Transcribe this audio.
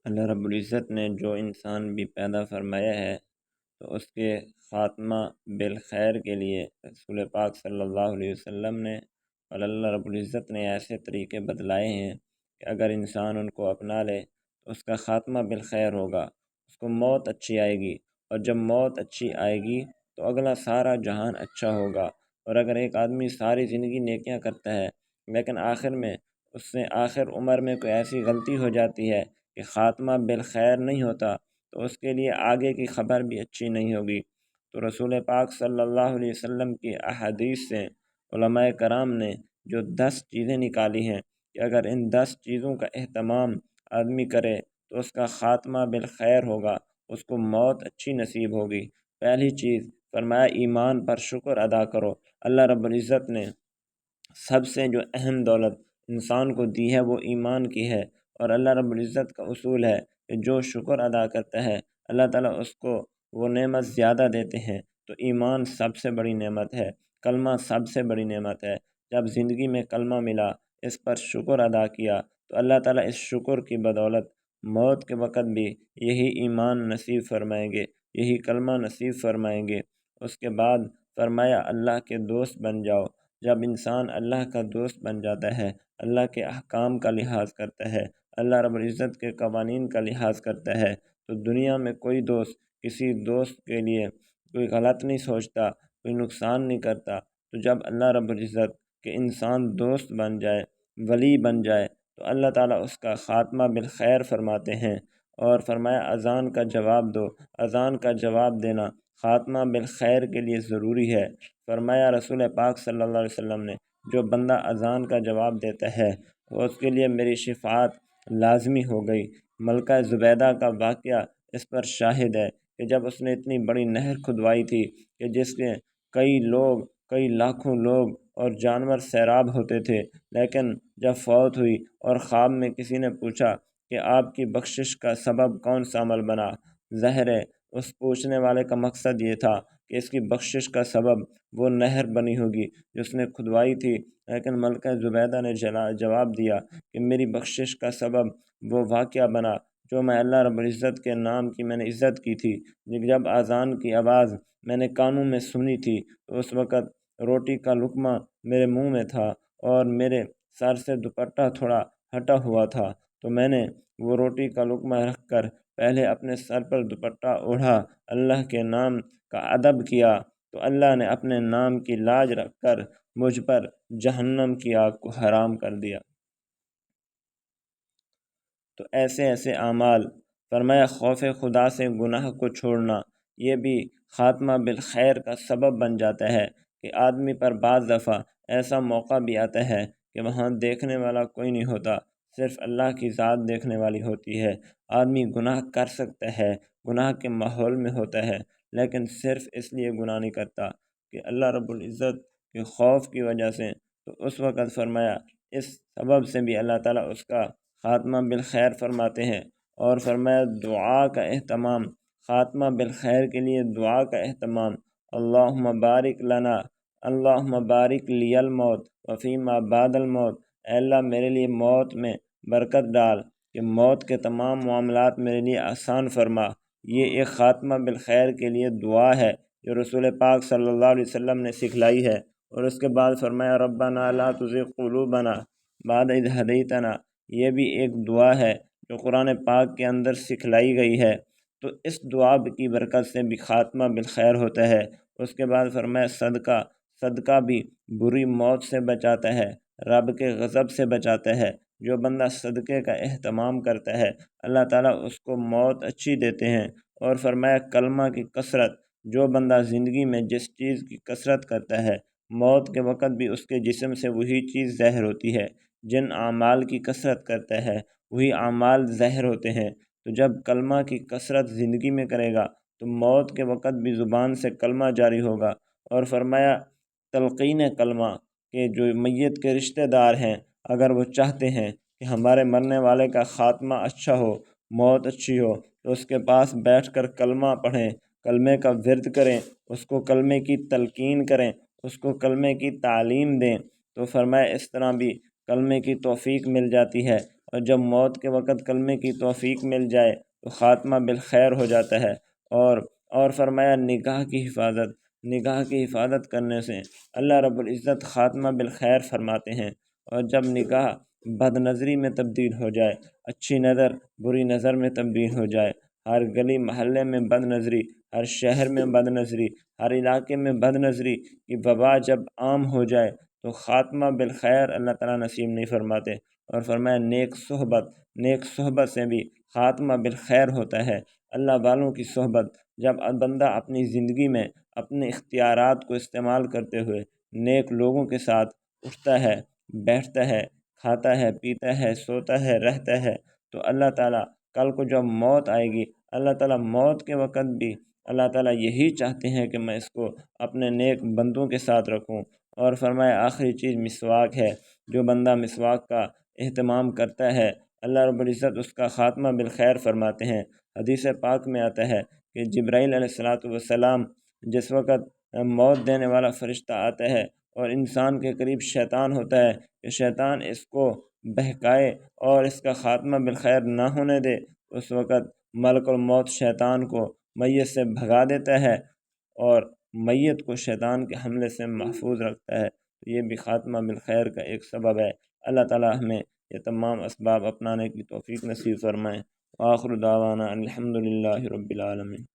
اللہ رب العزت نے جو انسان بھی پیدا فرمایا ہے تو اس کے خاتمہ بالخیر کے لیے رسول پاک صلی اللہ علیہ وسلم نے اور اللہ رب العزت نے ایسے طریقے بتلائے ہیں کہ اگر انسان ان کو اپنا لے تو اس کا خاتمہ بالخیر ہوگا، اس کو موت اچھی آئے گی، اور جب موت اچھی آئے گی تو اگلا سارا جہان اچھا ہوگا۔ اور اگر ایک آدمی ساری زندگی نیکیاں کرتا ہے لیکن آخر میں اس سے آخر عمر میں کوئی ایسی غلطی ہو جاتی ہے کہ خاتمہ بالخیر نہیں ہوتا تو اس کے لیے آگے کی خبر بھی اچھی نہیں ہوگی۔ تو رسول پاک صلی اللہ علیہ وسلم کی احادیث سے علماء کرام نے جو 10 چیزیں نکالی ہیں کہ اگر ان 10 چیزوں کا اہتمام آدمی کرے تو اس کا خاتمہ بالخیر ہوگا، اس کو موت اچھی نصیب ہوگی۔ پہلی چیز فرمایا ایمان پر شکر ادا کرو۔ اللہ رب العزت نے سب سے جو اہم دولت انسان کو دی ہے وہ ایمان کی ہے، اور اللہ رب العزت کا اصول ہے کہ جو شکر ادا کرتا ہے اللہ تعالیٰ اس کو وہ نعمت زیادہ دیتے ہیں۔ تو ایمان سب سے بڑی نعمت ہے، کلمہ سب سے بڑی نعمت ہے۔ جب زندگی میں کلمہ ملا، اس پر شکر ادا کیا تو اللہ تعالیٰ اس شکر کی بدولت موت کے وقت بھی یہی ایمان نصیب فرمائیں گے، یہی کلمہ نصیب فرمائیں گے۔ اس کے بعد فرمایا اللہ کے دوست بن جاؤ۔ جب انسان اللہ کا دوست بن جاتا ہے، اللہ کے احکام کا لحاظ کرتا ہے، اللہ رب العزت کے قوانین کا لحاظ کرتا ہے، تو دنیا میں کوئی دوست کسی دوست کے لیے کوئی غلط نہیں سوچتا، کوئی نقصان نہیں کرتا۔ تو جب اللہ رب العزت کے انسان دوست بن جائے، ولی بن جائے، تو اللہ تعالیٰ اس کا خاتمہ بالخیر فرماتے ہیں۔ اور فرمایا اذان کا جواب دو۔ اذان کا جواب دینا خاتمہ بالخیر کے لیے ضروری ہے۔ فرمایا رسول پاک صلی اللہ علیہ وسلم نے جو بندہ اذان کا جواب دیتا ہے تو اس کے لیے میری شفاعت لازمی ہو گئی۔ ملکہ زبیدہ کا واقعہ اس پر شاہد ہے کہ جب اس نے اتنی بڑی نہر کھدوائی تھی کہ جس کے کئی لوگ، کئی لاکھوں لوگ اور جانور سیراب ہوتے تھے، لیکن جب فوت ہوئی اور خواب میں کسی نے پوچھا کہ آپ کی بخشش کا سبب کون سا عمل بنا، ظاہر ہے اس پوچھنے والے کا مقصد یہ تھا کہ اس کی بخشش کا سبب وہ نہر بنی ہوگی جو اس نے کھدوائی تھی، لیکن ملکہ زبیدہ نے جواب دیا کہ میری بخشش کا سبب وہ واقعہ بنا جو میں اللہ رب العزت کے نام کی میں نے عزت کی تھی۔ جب اذان کی آواز میں نے کانوں میں سنی تھی تو اس وقت روٹی کا لقمہ میرے منہ میں تھا اور میرے سر سے دوپٹہ تھوڑا ہٹا ہوا تھا، تو میں نے وہ روٹی کا لقمہ رکھ کر پہلے اپنے سر پر دوپٹہ اوڑھا، اللہ کے نام کا ادب کیا، تو اللہ نے اپنے نام کی لاج رکھ کر مجھ پر جہنم کی آگ کو حرام کر دیا۔ تو ایسے ایسے اعمال، فرمایا خوف خدا سے گناہ کو چھوڑنا، یہ بھی خاتمہ بالخیر کا سبب بن جاتا ہے کہ آدمی پر بعض دفعہ ایسا موقع بھی آتا ہے کہ وہاں دیکھنے والا کوئی نہیں ہوتا، صرف اللہ کی ذات دیکھنے والی ہوتی ہے۔ آدمی گناہ کر سکتا ہے، گناہ کے ماحول میں ہوتا ہے، لیکن صرف اس لیے گناہ نہیں کرتا کہ اللہ رب العزت کے خوف کی وجہ سے، تو اس وقت فرمایا اس سبب سے بھی اللہ تعالیٰ اس کا خاتمہ بالخیر فرماتے ہیں۔ اور فرمایا دعا کا اہتمام، خاتمہ بالخیر کے لیے دعا کا اہتمام۔ اللہم بارک لنا، اللہم بارک لی الموت وفیما بعد الموت، اے اللہ میرے لیے موت میں برکت ڈال کہ موت کے تمام معاملات میرے لیے آسان فرما۔ یہ ایک خاتمہ بالخیر کے لیے دعا ہے جو رسول پاک صلی اللہ علیہ وسلم نے سکھلائی ہے۔ اور اس کے بعد فرمایا ربنا لا تزغ قلوبنا بعد اذ ہدیتنا، یہ بھی ایک دعا ہے جو قرآن پاک کے اندر سکھلائی گئی ہے۔ تو اس دعا کی برکت سے بھی خاتمہ بالخیر ہوتا ہے۔ اس کے بعد فرمایا صدقہ، صدقہ بھی بری موت سے بچاتا ہے، رب کے غضب سے بچاتا ہے۔ جو بندہ صدقے کا اہتمام کرتا ہے اللہ تعالیٰ اس کو موت اچھی دیتے ہیں۔ اور فرمایا کلمہ کی کثرت، جو بندہ زندگی میں جس چیز کی کثرت کرتا ہے موت کے وقت بھی اس کے جسم سے وہی چیز ظاہر ہوتی ہے۔ جن اعمال کی کثرت کرتا ہے وہی اعمال ظاہر ہوتے ہیں۔ تو جب کلمہ کی کثرت زندگی میں کرے گا تو موت کے وقت بھی زبان سے کلمہ جاری ہوگا۔ اور فرمایا تلقین کلمہ کہ جو میت کے رشتہ دار ہیں اگر وہ چاہتے ہیں کہ ہمارے مرنے والے کا خاتمہ اچھا ہو، موت اچھی ہو، تو اس کے پاس بیٹھ کر کلمہ پڑھیں، کلمے کا ورد کریں، اس کو کلمے کی تلقین کریں، اس کو کلمے کی تعلیم دیں۔ تو فرمایا اس طرح بھی کلمے کی توفیق مل جاتی ہے اور جب موت کے وقت کلمے کی توفیق مل جائے تو خاتمہ بالخیر ہو جاتا ہے۔ اور فرمایا نگاہ کی حفاظت کرنے سے اللہ رب العزت خاتمہ بالخیر فرماتے ہیں۔ اور جب نگاہ بد نظری میں تبدیل ہو جائے، اچھی نظر بری نظر میں تبدیل ہو جائے، ہر گلی محلے میں بد نظری، ہر شہر میں بد نظری، ہر علاقے میں بد نظری کی وبا جب عام ہو جائے تو خاتمہ بالخیر اللہ تعالیٰ نصیب نہیں فرماتے۔ اور فرمایا نیک صحبت سے بھی خاتمہ بالخیر ہوتا ہے۔ اللہ والوں کی صحبت، جب بندہ اپنی زندگی میں اپنے اختیارات کو استعمال کرتے ہوئے نیک لوگوں کے ساتھ اٹھتا ہے، بیٹھتا ہے، کھاتا ہے، پیتا ہے، سوتا ہے، رہتا ہے، تو اللہ تعالیٰ کل کو جب موت آئے گی، اللہ تعالیٰ موت کے وقت بھی اللہ تعالیٰ یہی چاہتے ہیں کہ میں اس کو اپنے نیک بندوں کے ساتھ رکھوں۔ اور فرمایا آخری چیز مسواک ہے۔ جو بندہ مسواک کا اہتمام کرتا ہے اللہ رب العزت اس کا خاتمہ بالخیر فرماتے ہیں۔ حدیث پاک میں آتا ہے کہ جبرائیل علیہ الصلاۃ والسلام جس وقت موت دینے والا فرشتہ آتا ہے اور انسان کے قریب شیطان ہوتا ہے کہ شیطان اس کو بہکائے اور اس کا خاتمہ بالخیر نہ ہونے دے، اس وقت ملک الموت شیطان کو میت سے بھگا دیتا ہے اور میت کو شیطان کے حملے سے محفوظ رکھتا ہے۔ تو یہ بھی خاتمہ بالخیر کا ایک سبب ہے۔ اللہ تعالیٰ ہمیں یہ تمام اسباب اپنانے کی توفیق نصیب فرمائیں۔ آخر دعوانا الحمد للہ رب العالمین۔